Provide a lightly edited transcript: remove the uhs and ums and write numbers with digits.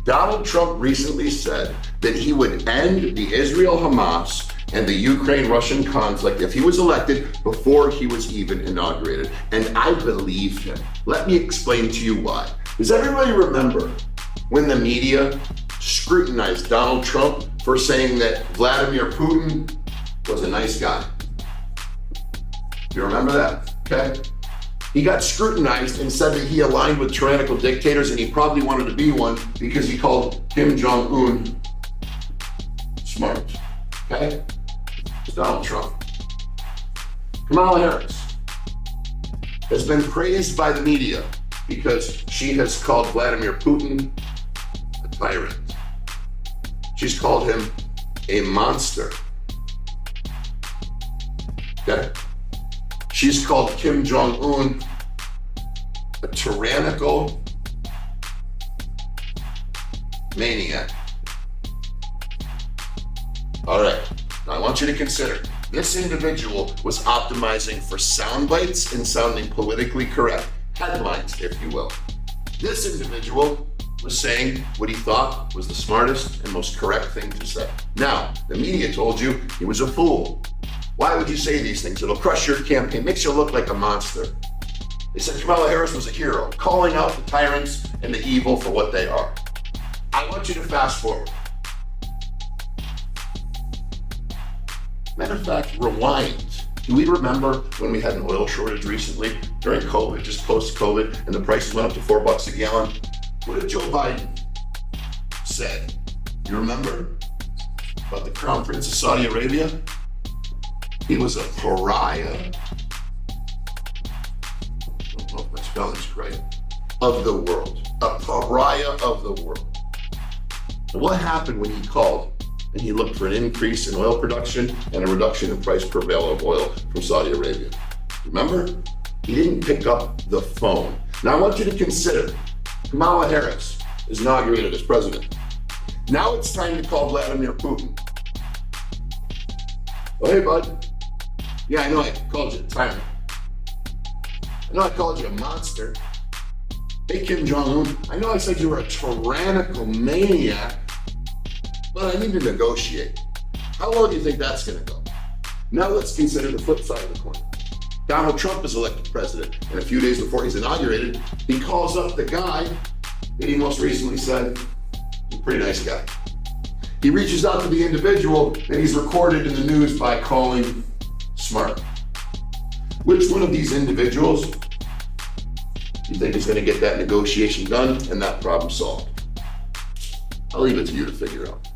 Donald Trump recently said that he would end the Israel-Hamas and the Ukraine-Russian conflict if he was elected before he was even inaugurated. And I believe him. Let me explain to you why. Does everybody remember when the media scrutinized Donald Trump for saying that Vladimir Putin was a nice guy? You remember that? Okay. He got scrutinized and said that he aligned with tyrannical dictators and he probably wanted to be one because he called Kim Jong Un smart. Okay? It's Donald Trump. Kamala Harris has been praised by the media because she has called Vladimir Putin a tyrant. She's called him a monster. Okay? She's called Kim Jong Un a tyrannical maniac. All right, now I want you to consider this individual was optimizing for sound bites and sounding politically correct, headlines, if you will. This individual was saying what he thought was the smartest and most correct thing to say. Now, the media told you he was a fool. Why would you say these things? It'll crush your campaign, makes you look like a monster. They said Kamala Harris was a hero, calling out the tyrants and the evil for what they are. I want you to fast forward. Matter of fact, rewind. Do we remember when we had an oil shortage recently during COVID, just post-COVID, and the prices went up to $4 a gallon? What did Joe Biden say? You remember? About the Crown Prince of Saudi Arabia? He was a pariah. I don't know if my spelling's right. Of the world. A pariah of the world. And what happened when he called and he looked for an increase in oil production and a reduction in price per barrel of oil from Saudi Arabia? Remember? He didn't pick up the phone. Now I want you to consider Kamala Harris is inaugurated as president. Now it's time to call Vladimir Putin. Oh, hey, bud. Yeah, I know I called you a tyrant. I know I called you a monster. Hey, Kim Jong Un, I know I said you were a tyrannical maniac, but I need to negotiate. How long do you think that's going to go? Now let's consider the flip side of the coin. Donald Trump is elected president, and a few days before he's inaugurated, he calls up the guy that he most recently said is a pretty nice guy. He reaches out to the individual that he's recorded in the news by calling smart. Which one of these individuals do you think is going to get that negotiation done and that problem solved? I'll leave it to you to figure out.